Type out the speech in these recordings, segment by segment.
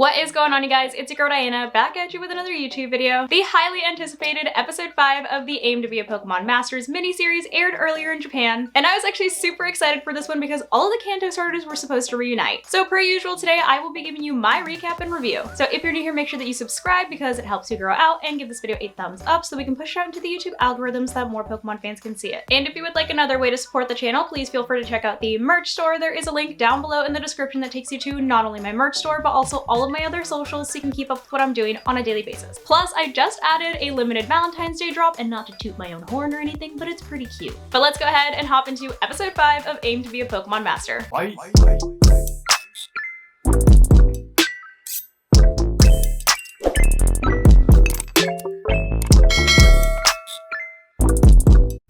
What is going on, you guys? It's your girl Diana, back at you with another YouTube video. The highly anticipated episode 5 of the Aim to be a Pokemon Masters miniseries aired earlier in Japan, and I was actually super excited for this one because all of the Kanto starters were supposed to reunite. So per usual, today I will be giving you my recap and review. So if you're new here, make sure that you subscribe because it helps you grow out, and give this video a thumbs up so we can push it out into the YouTube algorithms so that more Pokemon fans can see it. And if you would like another way to support the channel, please feel free to check out the merch store. There is a link down below in the description that takes you to not only my merch store, but also all of my other socials so you can keep up with what I'm doing on a daily basis. Plus, I just added a limited Valentine's Day drop, and not to toot my own horn or anything, but it's pretty cute. But let's go ahead and hop into episode 5 of Aim to be a Pokemon Master.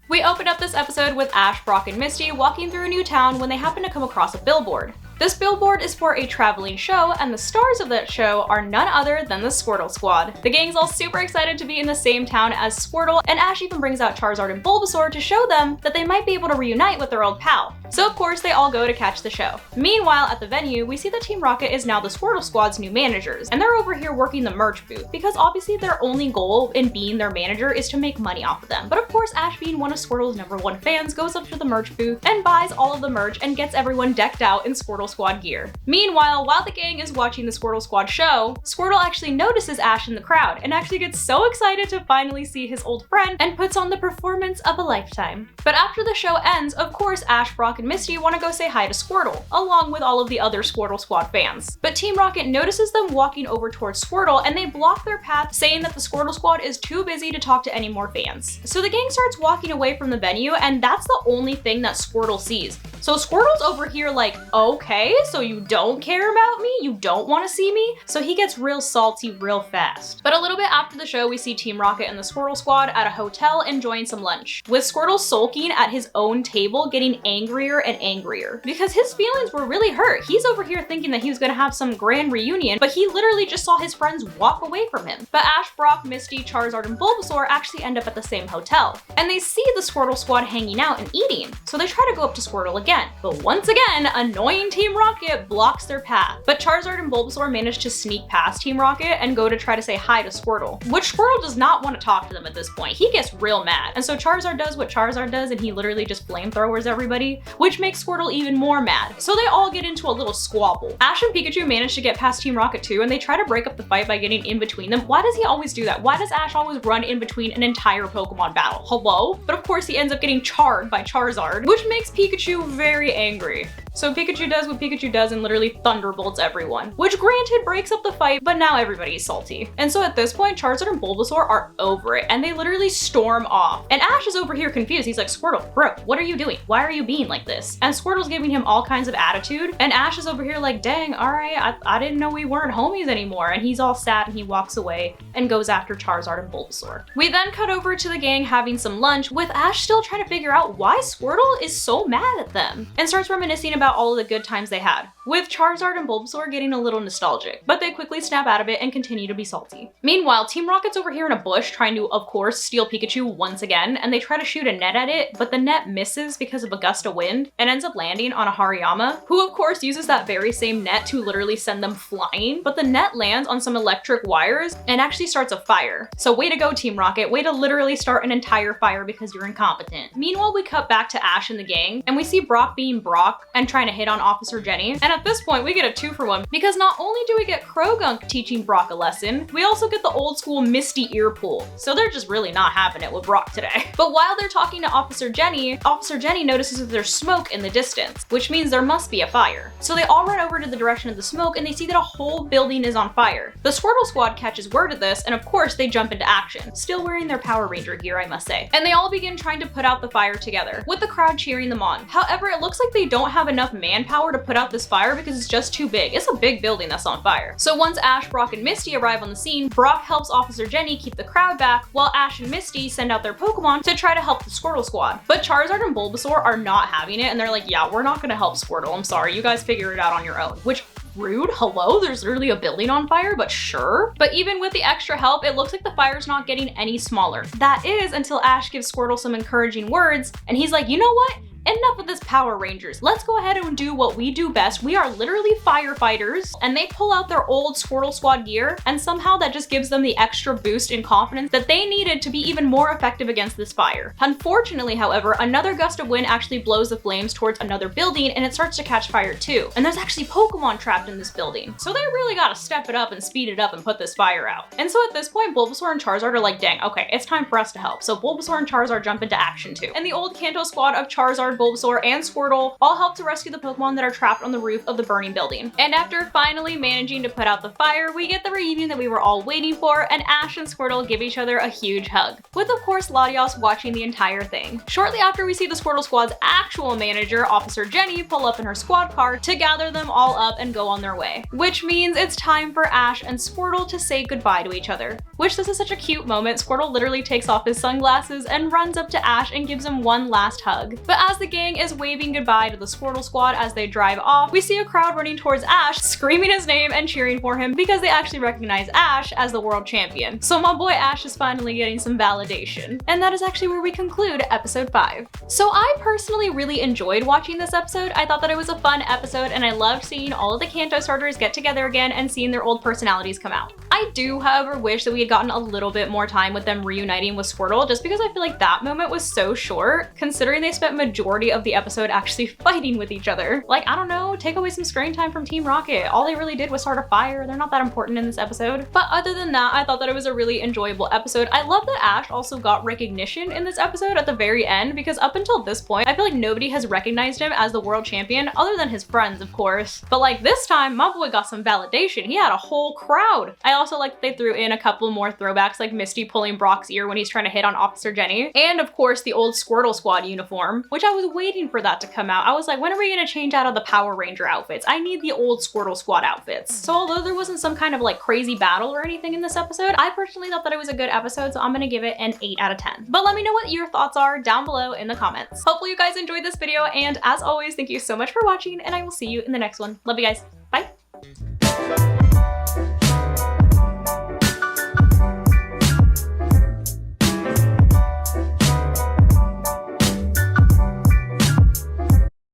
We opened up this episode with Ash, Brock, and Misty walking through a new town when they happen to come across a billboard. This billboard is for a traveling show, and the stars of that show are none other than the Squirtle Squad. The gang's all super excited to be in the same town as Squirtle, and Ash even brings out Charizard and Bulbasaur to show them that they might be able to reunite with their old pal. So of course, they all go to catch the show. Meanwhile, at the venue, we see that Team Rocket is now the Squirtle Squad's new managers, and they're over here working the merch booth, because obviously their only goal in being their manager is to make money off of them. But of course, Ash, being one of Squirtle's #1 fans, goes up to the merch booth and buys all of the merch and gets everyone decked out in Squirtle Squad gear. Meanwhile, while the gang is watching the Squirtle Squad show, Squirtle actually notices Ash in the crowd and actually gets so excited to finally see his old friend and puts on the performance of a lifetime. But after the show ends, of course, Ash, Brock, and Misty want to go say hi to Squirtle, along with all of the other Squirtle Squad fans. But Team Rocket notices them walking over towards Squirtle, and they block their path, saying that the Squirtle Squad is too busy to talk to any more fans. So the gang starts walking away from the venue, and that's the only thing that Squirtle sees. So Squirtle's over here like, okay, so you don't care about me? You don't want to see me? So he gets real salty real fast. But a little bit after the show, we see Team Rocket and the Squirtle Squad at a hotel enjoying some lunch, with Squirtle sulking at his own table, getting angrier and angrier because his feelings were really hurt. He's over here thinking that he was gonna have some grand reunion, but he literally just saw his friends walk away from him. But Ash, Brock, Misty, Charizard, and Bulbasaur actually end up at the same hotel, and they see the Squirtle Squad hanging out and eating. So they try to go up to Squirtle again, but once again, annoying Team Rocket blocks their path. But Charizard and Bulbasaur manage to sneak past Team Rocket and go to try to say hi to Squirtle, which Squirtle does not want to talk to them at this point. He gets real mad. And so Charizard does what Charizard does, and he literally just flamethrowers everybody, which makes Squirtle even more mad. So they all get into a little squabble. Ash and Pikachu manage to get past Team Rocket too, and they try to break up the fight by getting in between them. Why does he always do that? Why does Ash always run in between an entire Pokemon battle? Hello? But of course he ends up getting charred by Charizard, which makes Pikachu very angry. So Pikachu does what Pikachu does and literally thunderbolts everyone, which granted breaks up the fight, but now everybody's salty. And so at this point, Charizard and Bulbasaur are over it, and they literally storm off. And Ash is over here confused. He's like, Squirtle, bro, what are you doing? Why are you being like this? And Squirtle's giving him all kinds of attitude, and Ash is over here like, dang, all right, I didn't know we weren't homies anymore. And he's all sad, and he walks away and goes after Charizard and Bulbasaur. We then cut over to the gang having some lunch, with Ash still trying to figure out why Squirtle is so mad at them, and starts reminiscing about all of the good times they had, with Charizard and Bulbasaur getting a little nostalgic, but they quickly snap out of it and continue to be salty. Meanwhile, Team Rocket's over here in a bush trying to, of course, steal Pikachu once again, and they try to shoot a net at it, but the net misses because of a gust of wind and ends up landing on a Hariyama, who of course uses that very same net to literally send them flying, but the net lands on some electric wires and actually starts a fire. So way to go, Team Rocket, way to literally start an entire fire because you're incompetent. Meanwhile, we cut back to Ash and the gang, and we see Brock being Brock and trying to hit on Officer Jenny. And at this point, we get a 2-for-1 because not only do we get Krogunk teaching Brock a lesson, we also get the old school Misty ear pull. So they're just really not having it with Brock today. But while they're talking to Officer Jenny notices that there's smoke in the distance, which means there must be a fire. So they all run over to the direction of the smoke, and they see that a whole building is on fire. The Squirtle Squad catches word of this, and of course they jump into action, still wearing their Power Ranger gear, I must say. And they all begin trying to put out the fire together, with the crowd cheering them on. However, it looks like they don't have enough manpower to put out this fire because it's just too big. It's a big building that's on fire. So once Ash, Brock, and Misty arrive on the scene, Brock helps Officer Jenny keep the crowd back, while Ash and Misty send out their Pokemon to try to help the Squirtle Squad. But Charizard and Bulbasaur are not having it, and they're like, yeah, we're not gonna help Squirtle. I'm sorry, you guys figure it out on your own. Which, rude, hello? There's literally a building on fire, but sure. But even with the extra help, it looks like the fire's not getting any smaller. That is until Ash gives Squirtle some encouraging words, and he's like, you know what? enough of this Power Rangers. Let's go ahead and do what we do best. We are literally firefighters, and they pull out their old Squirtle Squad gear, and somehow that just gives them the extra boost in confidence that they needed to be even more effective against this fire. Unfortunately, however, another gust of wind actually blows the flames towards another building, and it starts to catch fire too. And there's actually Pokemon trapped in this building. So they really gotta step it up and speed it up and put this fire out. And so at this point, Bulbasaur and Charizard are like, dang, okay, it's time for us to help. So Bulbasaur and Charizard jump into action too. And the old Kanto squad of Charizard, Bulbasaur, and Squirtle all help to rescue the Pokemon that are trapped on the roof of the burning building. And after finally managing to put out the fire, we get the reunion that we were all waiting for, and Ash and Squirtle give each other a huge hug, with of course Latios watching the entire thing. Shortly after, we see the Squirtle Squad's actual manager, Officer Jenny, pull up in her squad car to gather them all up and go on their way. Which means it's time for Ash and Squirtle to say goodbye to each other. Which this is such a cute moment. Squirtle literally takes off his sunglasses and runs up to Ash and gives him one last hug. But as the gang is waving goodbye to the Squirtle Squad as they drive off, we see a crowd running towards Ash, screaming his name and cheering for him because they actually recognize Ash as the world champion. So my boy Ash is finally getting some validation. And that is actually where we conclude episode 5. So I personally really enjoyed watching this episode. I thought that it was a fun episode, and I loved seeing all of the Kanto starters get together again and seeing their old personalities come out. I do, however, wish that we had gotten a little bit more time with them reuniting with Squirtle, just because I feel like that moment was so short, considering they spent majority of the episode actually fighting with each other. Like, I don't know, take away some screen time from Team Rocket. All they really did was start a fire. They're not that important in this episode. But other than that, I thought that it was a really enjoyable episode. I love that Ash also got recognition in this episode at the very end, because up until this point, I feel like nobody has recognized him as the world champion other than his friends, of course. But like this time, my boy got some validation. He had a whole crowd. I also like that they threw in a couple more throwbacks, like Misty pulling Brock's ear when he's trying to hit on Officer Jenny. And of course, the old Squirtle Squad uniform, which I was waiting for that to come out. I was like, when are we gonna change out of the Power Ranger outfits? I need the old Squirtle Squad outfits. So although there wasn't some kind of like crazy battle or anything in this episode, I personally thought that it was a good episode, so I'm gonna give it an 8 out of 10. But let me know what your thoughts are down below in the comments. Hopefully you guys enjoyed this video, and as always, thank you so much for watching, and I will see you in the next one. Love you guys.